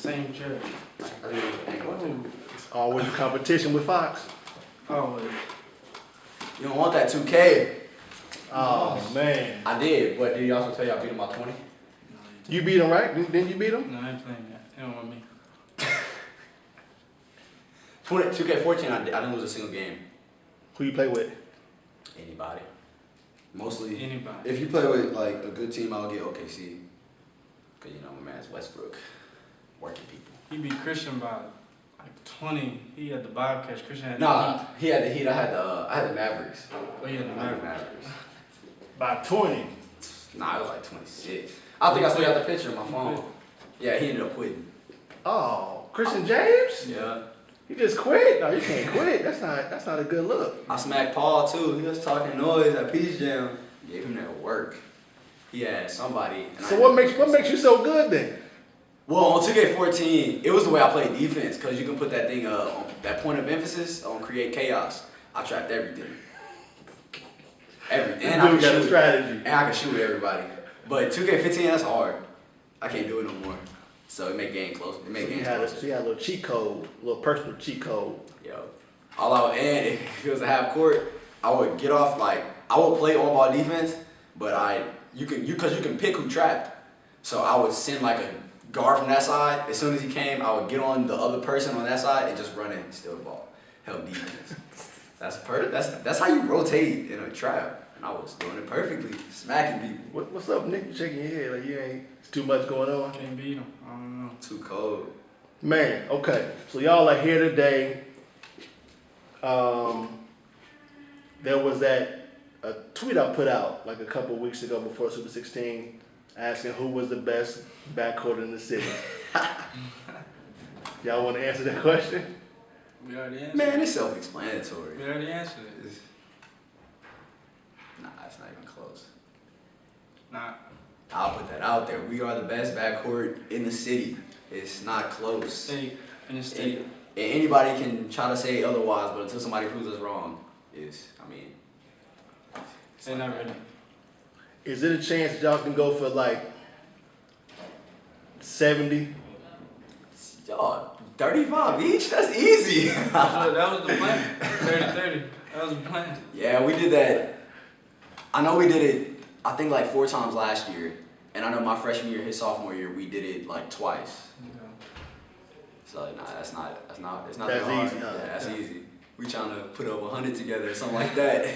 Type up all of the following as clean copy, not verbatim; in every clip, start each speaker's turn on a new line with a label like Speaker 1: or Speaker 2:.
Speaker 1: Same church.
Speaker 2: I think ain't going to.
Speaker 3: It's always a competition with Fox.
Speaker 1: Always.
Speaker 2: You don't want that 2K.
Speaker 3: Oh, man.
Speaker 2: I did, but did he also tell you I beat him by 20?
Speaker 3: You beat him, right? Didn't you beat him?
Speaker 1: No, I ain't playing that. He don't want me.
Speaker 2: 2K14, I didn't lose a single game.
Speaker 3: Who you play with?
Speaker 2: Anybody. Mostly.
Speaker 1: Anybody.
Speaker 2: If you play with like a good team, I'll get OKC. Cause you know my man's Westbrook, working people.
Speaker 1: He beat Christian by like 20. He had the Bobcats. Christian had
Speaker 2: Nah,
Speaker 1: the Heat.
Speaker 2: he had the Heat. I had the Mavericks.
Speaker 1: Oh, he had the
Speaker 2: I had the
Speaker 1: Mavericks.
Speaker 2: Mavericks.
Speaker 3: By 20.
Speaker 2: Nah, it was like 26. I think I still got the picture on my phone. Yeah, he ended up quitting.
Speaker 3: Oh, Christian James?
Speaker 2: Yeah.
Speaker 3: He just quit? No, you can't quit. That's not a good look.
Speaker 2: I smacked Paul too. He was talking noise at Peace Jam. Gave him that work. He had somebody. And
Speaker 3: So what makes you so good then?
Speaker 2: Well, on 2K14, it was the way I played defense, because you can put that thing on that point of emphasis on create chaos. I trapped everything. Everything. And I
Speaker 3: Dude
Speaker 2: can
Speaker 3: got a
Speaker 2: shoot.
Speaker 3: strategy.
Speaker 2: And I can shoot everybody. But 2K15, that's hard. I can't do it no more. So it make game close. It make
Speaker 3: So you
Speaker 2: games
Speaker 3: had
Speaker 2: closer.
Speaker 3: a little cheat code, a little personal cheat code.
Speaker 2: Yo. And if it was a half court, I would get off I would play on ball defense, but you can pick who trapped. So I would send like a guard from that side. As soon as he came, I would get on the other person on that side and just run in and steal the ball. Help defense. That's how you rotate in a trap. And I was doing it perfectly, smacking people.
Speaker 3: What's up, Nick? You shaking your head like you ain't it's too much going on?
Speaker 1: Can't beat him. I don't know.
Speaker 2: Too cold.
Speaker 3: Man, okay. So y'all are here today. There was a tweet I put out like a couple weeks ago before Super 16 asking who was the best backcourt in the city. Y'all want to answer that question?
Speaker 1: We already answered
Speaker 2: Man,
Speaker 1: it.
Speaker 2: it's self-explanatory.
Speaker 1: We already answered it.
Speaker 2: Nah, it's not even close.
Speaker 1: Nah.
Speaker 2: I'll put that out there. We are the best backcourt in the city. It's not close.
Speaker 1: State. In the state.
Speaker 2: And anybody can try to say otherwise, but until somebody proves us wrong, it's
Speaker 1: They're not ready.
Speaker 3: Is it a chance that y'all can go for like 70?
Speaker 2: Y'all, 35 each? That's easy.
Speaker 1: That was the plan. 30-30. That was the plan.
Speaker 2: Yeah, we did that. I know we did it, I think like 4 times last year. And I know my freshman year, his sophomore year, we did it like twice. So nah, it's not
Speaker 3: That's
Speaker 2: that hard.
Speaker 3: easy, huh?
Speaker 2: Yeah, that's easy. We trying to put up 100 together or something like that.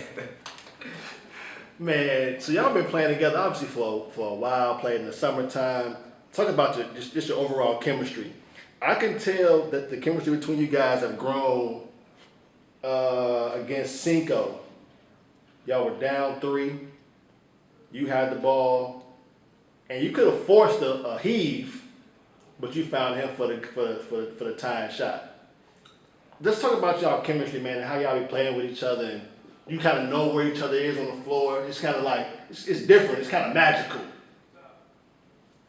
Speaker 3: Man, so y'all been playing together obviously for a while, played in the summertime. Talk about just your overall chemistry. I can tell that the chemistry between you guys have grown against Cinco. Y'all were down 3. You had the ball, and you could have forced a heave, but you found him for the tying shot. Let's talk about y'all chemistry, man, and how y'all be playing with each other, and you kind of know where each other is on the floor. It's kind of like it's different. It's kind of magical.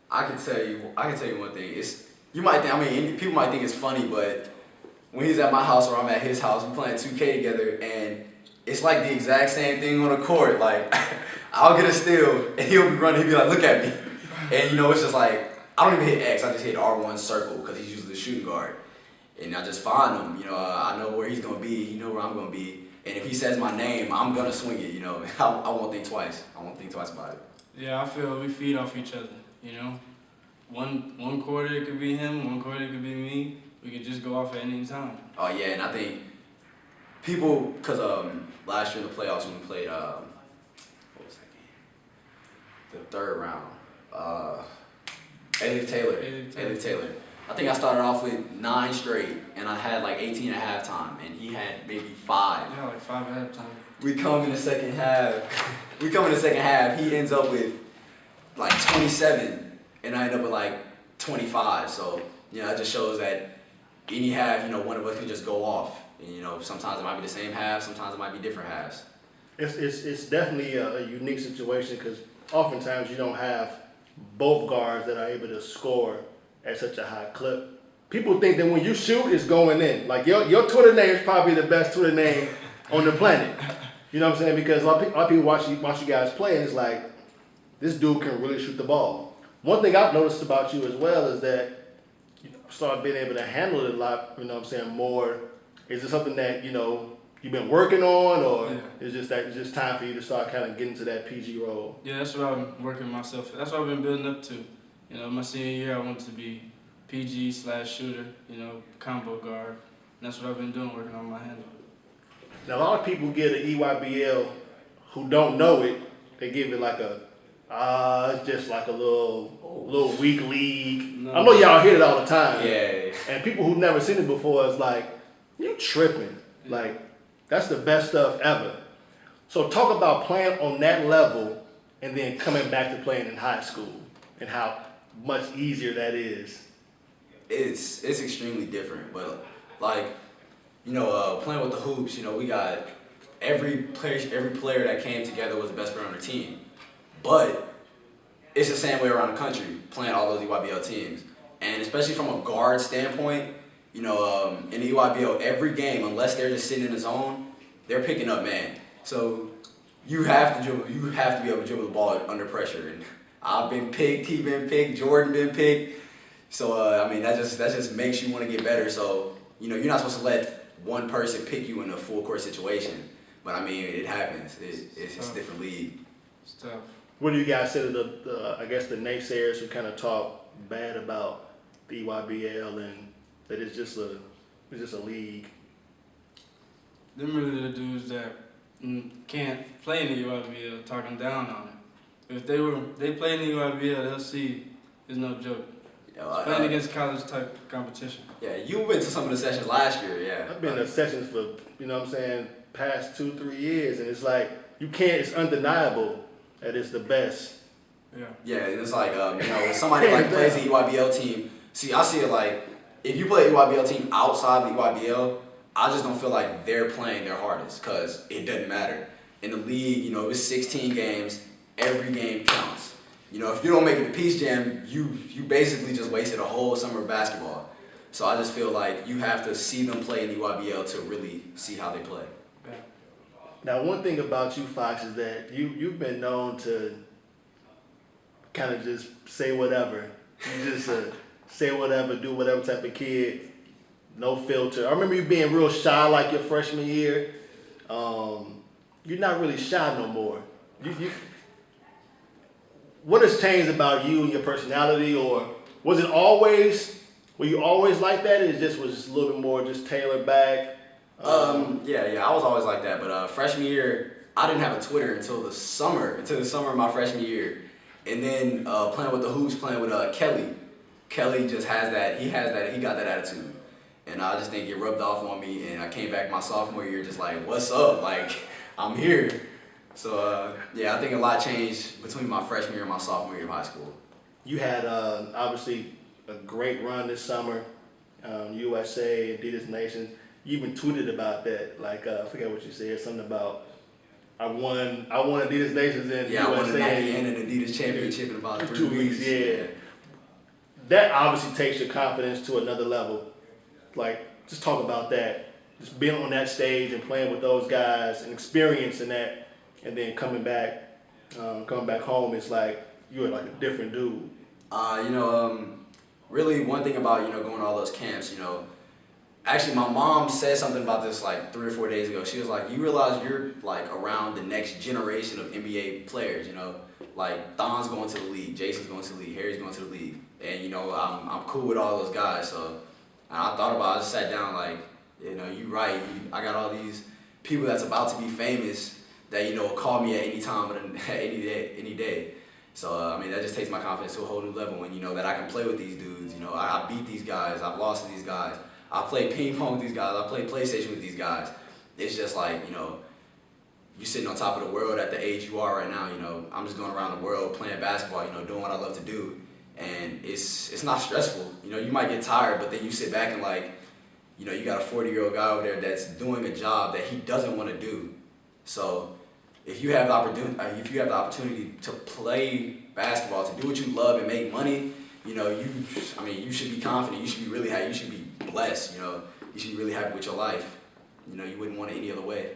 Speaker 2: I can tell you one thing. People might think it's funny, but when he's at my house or I'm at his house, we're playing 2K together, and it's like the exact same thing on the court. Like, I'll get a steal, and he'll be running. He'll be like, "Look at me," and it's just like I don't even hit X. I just hit R1 circle because he's usually the shooting guard, and I just find him. I know where he's gonna be. He know where I'm gonna be, and if he says my name, I'm gonna swing it. I won't think twice. I won't think twice about it.
Speaker 1: Yeah, I feel we feed off each other, One quarter it could be him, one quarter it could be me. We could just go off at any time.
Speaker 2: Oh yeah, and I think people, because last year in the playoffs when we played, what was that game? The 3rd round. Elif Taylor. I think I started off with 9 straight, and I had like 18 at halftime, and he had maybe 5.
Speaker 1: Yeah, like 5 at halftime.
Speaker 2: We come in the second half. He ends up with like 27, and I end up with like 25. So it just shows that any half, one of us can just go off. And, sometimes it might be the same half, sometimes it might be different halves.
Speaker 3: It's definitely a unique situation because oftentimes you don't have both guards that are able to score at such a high clip. People think that when you shoot, it's going in. Like your Twitter name is probably the best Twitter name on the planet. You know what I'm saying? Because a lot of people watch you guys play, and it's like, this dude can really shoot the ball. One thing I've noticed about you as well is that start being able to handle it a lot, you know what I'm saying, more? Is it something that, you know, you've been working on, or is it's just time for you to start kind of getting to that PG role?
Speaker 1: Yeah, that's what I'm working myself. That's what I've been building up to. You know, my senior year I wanted to be PG/shooter, you know, combo guard. And that's what I've been doing, working on my handle.
Speaker 3: Now, a lot of people get an EYBL who don't know it. They give it like it's just like a little weak league.
Speaker 1: No.
Speaker 3: I know y'all hear it all the time.
Speaker 2: Yeah.
Speaker 3: And people who've never seen it before is like, you tripping. Like, that's the best stuff ever. So talk about playing on that level and then coming back to playing in high school and how much easier that is.
Speaker 2: It's extremely different, but like, you know, playing with the hoops, you know, we got every player that came together was the best player on the team. But it's the same way around the country, playing all those EYBL teams. And especially from a guard standpoint, you know, in the EYBL, every game, unless they're just sitting in the zone, they're picking up man. So you have to dribble, you have to be able to dribble the ball under pressure. And I've been picked, he's been picked, Jordan been picked. So I mean, that just makes you want to get better. So, you know, you're not supposed to let one person pick you in a full court situation. But I mean, it happens. It's a different league.
Speaker 1: It's tough.
Speaker 3: What do you guys say to the I guess the naysayers who kind of talk bad about the EYBL and that it's just a league?
Speaker 1: Them really the dudes that can't play in the UIBL talking down on it. If they play in the UIBL, they'll see it's no joke. It's playing against college type competition.
Speaker 2: Yeah, you went to some of the sessions last year, yeah.
Speaker 3: I've been to sessions for, you know what I'm saying, past 2-3 years, and it's like, it's undeniable that it's the best.
Speaker 1: Yeah.
Speaker 2: Yeah, it's like, you know, when somebody like plays the EYBL team, see, I see it like, if you play an EYBL team outside the EYBL, I just don't feel like they're playing their hardest, because it doesn't matter. In the league, you know, it's 16 games, every game counts. You know, if you don't make it to Peace Jam, you basically just wasted a whole summer of basketball. So I just feel like you have to see them play in the EYBL to really see how they play.
Speaker 1: Yeah.
Speaker 3: Now, one thing about you, Fox, is that you've been known to kind of just say whatever. You just say whatever, do whatever type of kid, no filter. I remember you being real shy like your freshman year. You're not really shy no more. What has changed about you and your personality, or were you always like that? It was just a little bit more just tailored back?
Speaker 2: Yeah, I was always like that, but freshman year, I didn't have a Twitter until the summer of my freshman year. And then playing with the hoops, playing with Kelly. Kelly just he got that attitude. And I just think it rubbed off on me, and I came back my sophomore year just like, what's up? Like, I'm here. So, yeah, I think a lot changed between my freshman year and my sophomore year of high school.
Speaker 3: You had, obviously, a great run this summer, USA, Adidas Nation. You even tweeted about that. Like, I forget what you said, something about, I won Adidas Nations in USA.
Speaker 2: I won the Nike and an Adidas championship in about 3 weeks.
Speaker 3: Yeah. That obviously takes your confidence to another level. Like, just talk about that. Just being on that stage and playing with those guys and experiencing that, and then coming back home, it's like you're like a different dude.
Speaker 2: Really one thing about, going to all those camps, actually my mom said something about this like 3 or 4 days ago. She was like, you realize you're like around the next generation of NBA players, like Thon's going to the league, Jason's going to the league, Harry's going to the league, and I'm cool with all those guys. So I thought about it, I just sat down like, you're right. I got all these people that's about to be famous that, call me at any time, any day. So, that just takes my confidence to a whole new level when that I can play with these dudes. I beat these guys. I've lost to these guys. I play ping pong with these guys. I play PlayStation with these guys. It's just like, you sitting on top of the world at the age you are right now. I'm just going around the world playing basketball, doing what I love to do. And it's not stressful. You might get tired, but then you sit back and like, you got a 40-year-old guy over there that's doing a job that he doesn't want to do. So if you have the opportunity to play basketball, to do what you love and make money, you should be confident. You should be really happy. You should be blessed. You should be really happy with your life. You wouldn't want it any other way.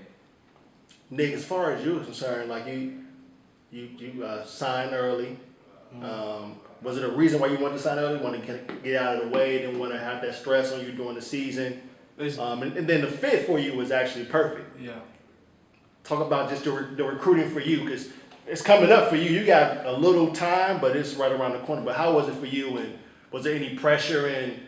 Speaker 3: Nick, as far as you were concerned, like you signed early, Was it a reason why you wanted to sign early? Want to get out of the way, didn't want to have that stress on you during the season? And then the fit for you was actually perfect.
Speaker 1: Yeah.
Speaker 3: Talk about just the recruiting for you, because it's coming up for you. You got a little time, but it's right around the corner. But how was it for you? And was there any pressure in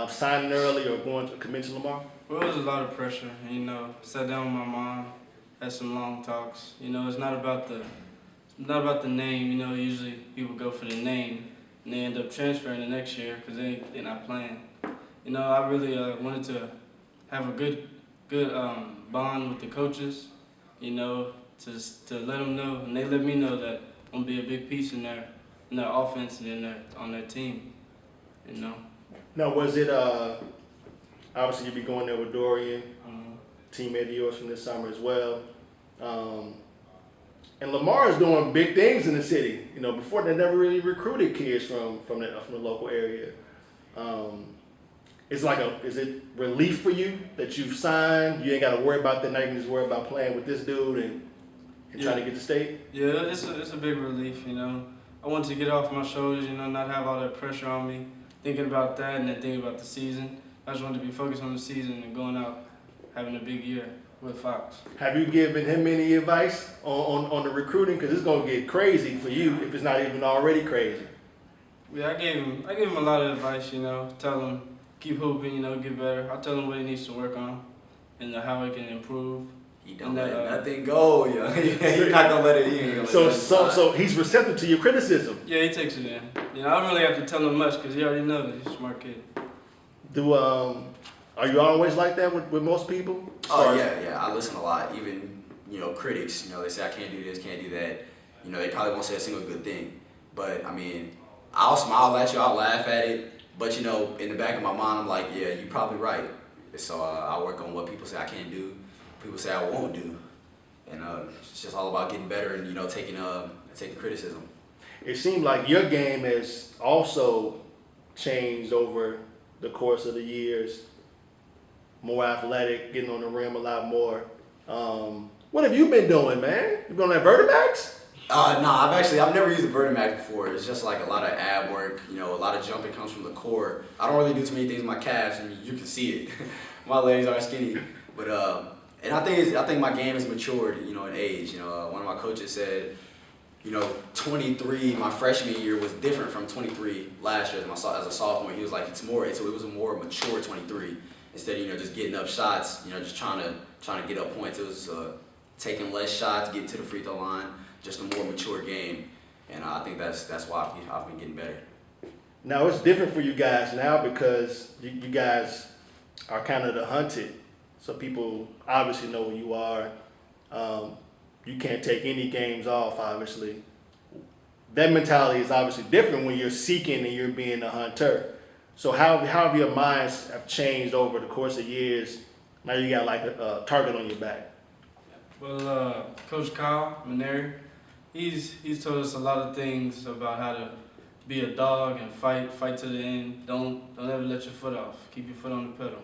Speaker 3: signing early or going to commit to Lamar?
Speaker 1: Well, it was a lot of pressure. You know, sat down with my mom, had some long talks. You know, it's not about the name. You know, usually people go for the name and they end up transferring the next year because they're not playing. You know, I really wanted to have a good bond with the coaches. You know, to let them know, and they let me know that I'm gonna be a big piece in their offense and on their team. You know.
Speaker 3: Now, was it obviously you'd be going there with Dorian, teammate of yours from this summer as well. And Lamar is doing big things in the city. You know, before they never really recruited kids from the local area. Is it relief for you that you've signed? You ain't got to worry about that. Now you can just worry about playing with this dude and trying to get to state.
Speaker 1: Yeah, it's a big relief. You know, I wanted to get off my shoulders. You know, not have all that pressure on me, thinking about that and then thinking about the season. I just wanted to be focused on the season and going out, having a big year with Fox.
Speaker 3: Have you given him any advice on the recruiting? Because it's gonna get crazy for you if it's not even already crazy.
Speaker 1: Yeah, I gave him a lot of advice. You know, tell him keep hooping. You know, get better. I tell him what he needs to work on and how he can improve.
Speaker 2: He don't let nothing go, yo. He's not gonna let it. He ain't gonna let it
Speaker 3: so he's receptive to your criticism.
Speaker 1: Yeah, he takes it in. You know, I don't really have to tell him much because he already knows that he's a smart kid.
Speaker 3: Are you always like that with most people?
Speaker 2: Oh yeah. I listen a lot. Even critics. They say I can't do this, can't do that. They probably won't say a single good thing. But I mean, I'll smile at you, I'll laugh at it. But in the back of my mind, I'm like, yeah, you're probably right. So I work on what people say I can't do, people say I won't do, and it's just all about getting better and taking criticism.
Speaker 3: It seemed like your game has also changed over the course of the years. More athletic, getting on the rim a lot more. What have you been doing, man? You been on that Vertimax?
Speaker 2: I've never used the Vertimax before. It's just like a lot of ab work, a lot of jumping comes from the core. I don't really do too many things with my calves, and you can see it. My legs are skinny, but and I think my game has matured, in age. One of my coaches said, 23 my freshman year was different from 23 last year as a sophomore. He was like, it was a more mature 23 instead of just getting up shots, just trying to get up points. It was taking less shots, getting to the free throw line. Just a more mature game, and I think that's why I've been getting better.
Speaker 3: Now it's different for you guys now because you guys are kind of the hunted, so people obviously know who you are. You can't take any games off, obviously. That mentality is obviously different when you're seeking and you're being a hunter. So how have your minds have changed over the course of years? Now you got like a target on your back.
Speaker 1: Well, Coach Kyle Maneri, he's told us a lot of things about how to be a dog and fight to the end. Don't ever let your foot off. Keep your foot on the pedal.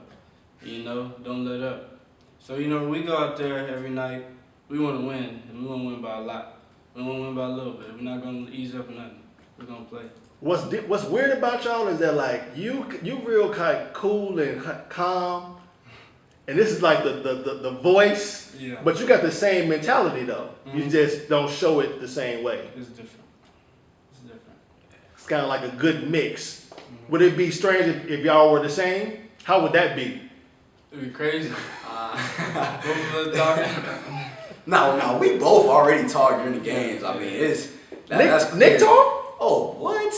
Speaker 1: Don't let up. So when we go out there every night, we want to win, and we want to win by a lot. We don't want to win by a little bit. We're not gonna ease up or nothing. We're gonna play.
Speaker 3: What's weird about y'all is that like you real kind of cool and calm. And this is like the voice,
Speaker 1: yeah.
Speaker 3: But you got the same mentality though. Mm-hmm. You just don't show it the same way.
Speaker 1: It's different.
Speaker 3: It's kind of like a good mix. Mm-hmm. Would it be strange if y'all were the same? How would that be?
Speaker 1: It'd be crazy. Both of us talking.
Speaker 2: No, we both already talk during the games. I mean, that's
Speaker 3: Nick talk?
Speaker 2: Oh, what?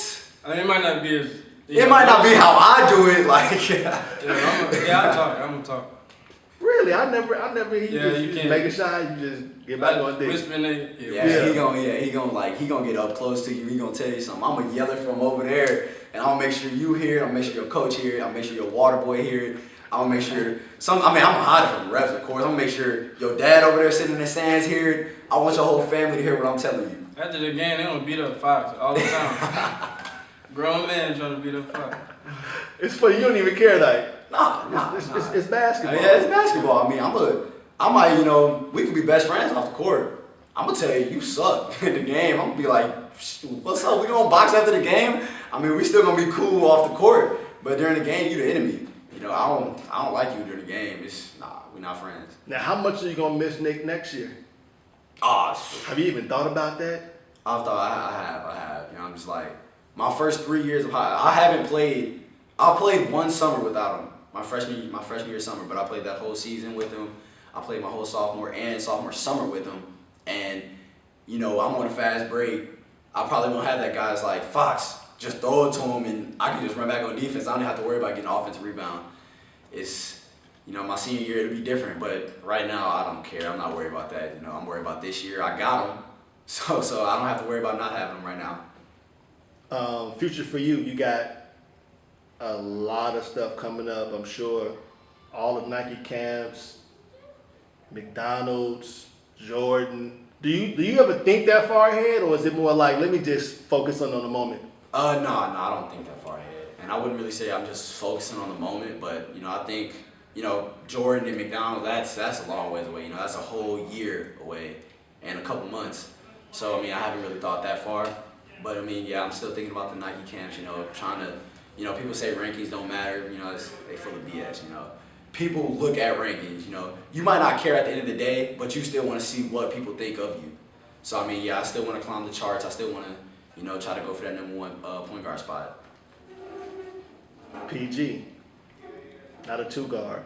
Speaker 1: I mean, it might not be as.
Speaker 2: It might not be how I do it. Like.
Speaker 1: I'm gonna talk.
Speaker 3: Really, I never. You just make a shot. You just get back on dick.
Speaker 2: He gonna get up close to you. He gonna tell you something. I'm gonna yell it from over there, and I'm gonna make sure you hear it. I'm gonna make sure your coach hear it. I'm gonna make sure your water boy hear it. I'm gonna make sure I'm gonna hide it from the refs, of course. I'm gonna make sure your dad over there sitting in the stands hear it. I want your whole family to hear what I'm telling you.
Speaker 1: After the game, they gonna beat up Fox all the time. Grown man trying to beat up Fox.
Speaker 3: It's funny. You don't even care, like.
Speaker 2: Nah.
Speaker 3: It's basketball.
Speaker 2: Yeah, it's basketball. I mean, we could be best friends off the court. I'm gonna tell you, you suck in the game. I'm gonna be like, what's up? We gonna box after the game? I mean, we still gonna be cool off the court, but during the game, you the enemy. You know, I don't like you during the game. We're not friends.
Speaker 3: Now, how much are you gonna miss Nick next year? Have you even thought about that?
Speaker 2: I have. You know, I'm just like, my first 3 years of I played one summer without him. My freshman year summer, but I played that whole season with him. I played my whole sophomore summer with him. And, you know, I'm on a fast break. I probably won't have that guy that's like, Fox, just throw it to him and I can just run back on defense. I don't have to worry about getting offensive rebound. It's, you know, my senior year it'll be different, but right now I don't care. I'm not worried about that. You know, I'm worried about this year. I got him. So I don't have to worry about not having him right now.
Speaker 3: Future for you, you got a lot of stuff coming up, I'm sure. All of Nike camps, McDonald's, Jordan. Do you ever think that far ahead, or is it more like, let me just focus on the moment?
Speaker 2: No, I don't think that far ahead. And I wouldn't really say I'm just focusing on the moment, but, you know, I think, you know, Jordan and McDonald's, that's a long ways away. You know, that's a whole year away and a couple months. So, I mean, I haven't really thought that far. But, I mean, yeah, I'm still thinking about the Nike camps, you know, trying to, you know, people say rankings don't matter, you know, they full of BS, you know. People look at rankings, you know. You might not care at the end of the day, but you still want to see what people think of you. So, I mean, yeah, I still want to climb the charts. I still want to, you know, try to go for that #1 point guard spot.
Speaker 3: PG, not a 2 guard.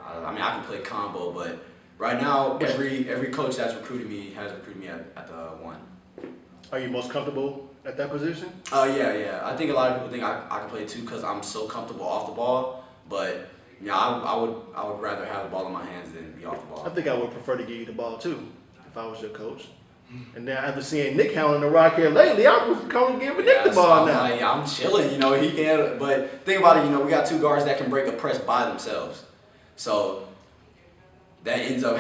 Speaker 2: I mean, I can play combo, but right now, every coach that's recruited me has recruited me at the 1.
Speaker 3: Are you most comfortable at that position?
Speaker 2: Yeah. I think a lot of people think I can play 2 because I'm so comfortable off the ball, but yeah, I would rather have the ball in my hands than be off the ball.
Speaker 3: I think I would prefer to give you the ball too, if I was your coach. And then after seeing Nick hounding the rock here lately, I was going to give Nick the ball now.
Speaker 2: I'm chilling, you know, he can. But think about it, you know, we got 2 guards that can break a press by themselves. So that ends up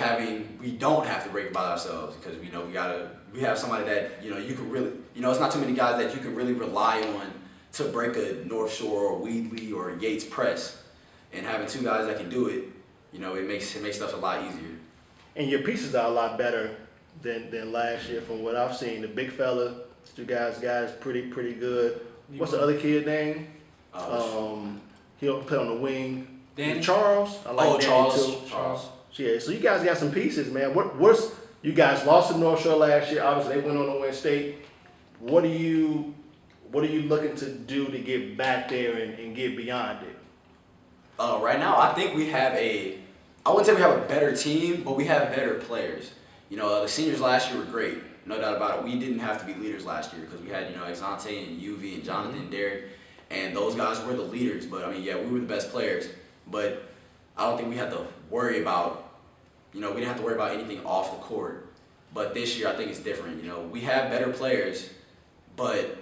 Speaker 2: we don't have to break it by ourselves because, you know, we have somebody that, you know, you can really, you know, it's not too many guys that you can really rely on to break a North Shore or Wheatley or Yates press. And having 2 guys that can do it, you know, it makes stuff a lot easier.
Speaker 3: And your pieces are a lot better than last year from what I've seen. The big fella, 2 guys pretty good. What's the other kid name? He'll play on the wing.
Speaker 1: Danny?
Speaker 3: Charles. I like Danny
Speaker 2: Charles.
Speaker 3: too. Charles. Yeah, so you guys got some pieces, man. You guys lost to North Shore last year. Obviously, they went on to win state. What are you looking to do to get back there and get beyond it?
Speaker 2: Right now, I think we have I wouldn't say we have a better team, but we have better players. You know, the seniors last year were great, no doubt about it. We didn't have to be leaders last year because we had, you know, Exante and UV and Jonathan and Derek, and those guys were the leaders. But, I mean, yeah, we were the best players. But I don't think we had to worry about, you know, we didn't have to worry about anything off the court. But this year, I think it's different. You know, we have better players, but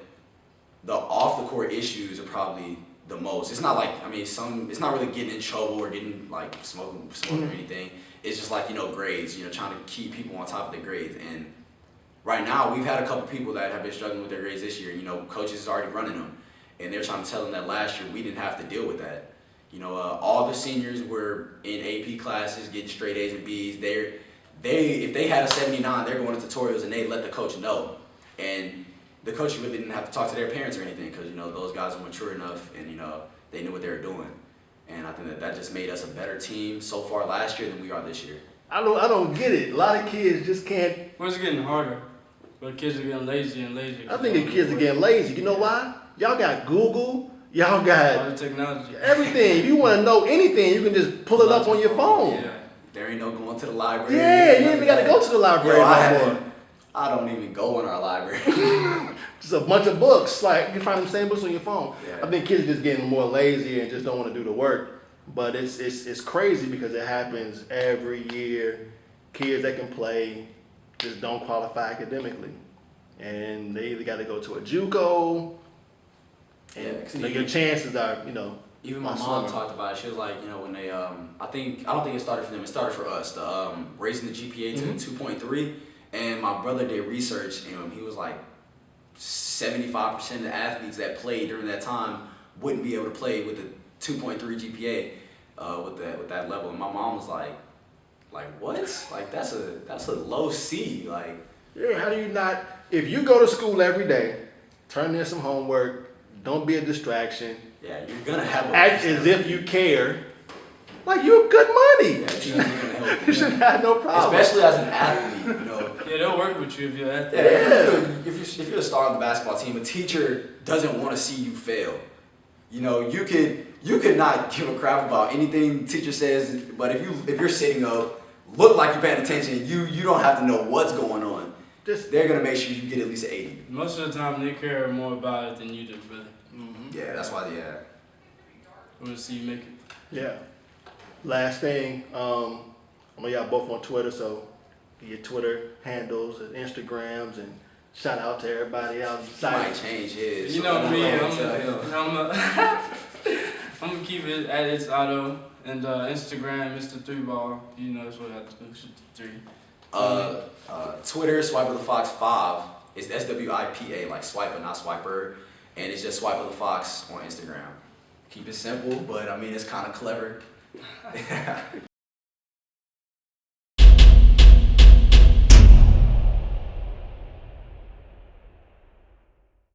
Speaker 2: the off-the-court issues are probably the most. It's not like, I mean, it's not really getting in trouble or getting, like, smoking or anything. It's just like, you know, grades, you know, trying to keep people on top of their grades. And right now, we've had a couple people that have been struggling with their grades this year. You know, coaches is already running them. And they're trying to tell them that last year we didn't have to deal with that. You know, all the seniors were in AP classes getting straight A's and B's. If they had a 79, they're going to tutorials and they let the coach know. And the coach really didn't have to talk to their parents or anything because, you know, those guys were mature enough and, you know, they knew what they were doing. And I think that just made us a better team so far last year than we are this year.
Speaker 3: I don't get it. A lot of kids just can't.
Speaker 1: Well, it's getting harder, but kids are getting lazy and lazy.
Speaker 3: I think the kids are getting lazy. You know why? Y'all got Google. Y'all got
Speaker 1: all the technology.
Speaker 3: Everything. If you want to know anything, you can just pull it up on your phone.
Speaker 2: Yeah. There ain't no going to the library.
Speaker 3: Yeah, you ain't even got to go to the library anymore.
Speaker 2: I don't even go in our library.
Speaker 3: Just a bunch of books. Like, you can find the same books on your phone.
Speaker 2: Yeah.
Speaker 3: I think kids are just getting more lazy and just don't want to do the work. But it's crazy because it happens every year. Kids that can play just don't qualify academically. And they either got to go to a JUCO, and your chances are, you know.
Speaker 2: Even my mom talked about it. She was like, you know, when they, I don't think it started for them. It started for us. Raising the GPA to 2.3. And my brother did research, and he was like, 75% of the athletes that played during that time wouldn't be able to play with the 2.3 GPA with that level. And my mom was like what? Like that's a low C. Like,
Speaker 3: yeah, how do you not? If you go to school every day, turn in some homework, Don't be a distraction.
Speaker 2: Yeah, you're gonna have a
Speaker 3: Act as if you care. Like you're good money.
Speaker 2: Yeah, you're gonna help.
Speaker 3: You should have no problem.
Speaker 2: Especially as an athlete, you know.
Speaker 1: Yeah, they'll work with you if you're at
Speaker 2: Yeah,
Speaker 1: that.
Speaker 2: if you're a star on the basketball team, a teacher doesn't want to see you fail. You know, you could not give a crap about anything the teacher says, but if you're sitting up, look like you're paying attention, you don't have to know what's going on. They're gonna make sure you get at least an 80.
Speaker 1: Most of the time, they care more about it than you do, really.
Speaker 2: Yeah, that's why. Yeah.
Speaker 1: I want to see you make it.
Speaker 3: Yeah. Last thing, I know y'all both on Twitter, so your Twitter handles and Instagrams, and shout out to everybody else.
Speaker 2: He might change his.
Speaker 1: You know me, I'm
Speaker 2: I'm
Speaker 1: gonna keep it at its auto and Instagram, Mr. 3Ball. You know that's what I have to do. Shoot the 3.
Speaker 2: Twitter, Swipe of the Fox 5. It's SWIPA, like swiper, not swiper. And it's just Swipe of the Fox on Instagram. Keep it simple, but I mean, it's kind of clever.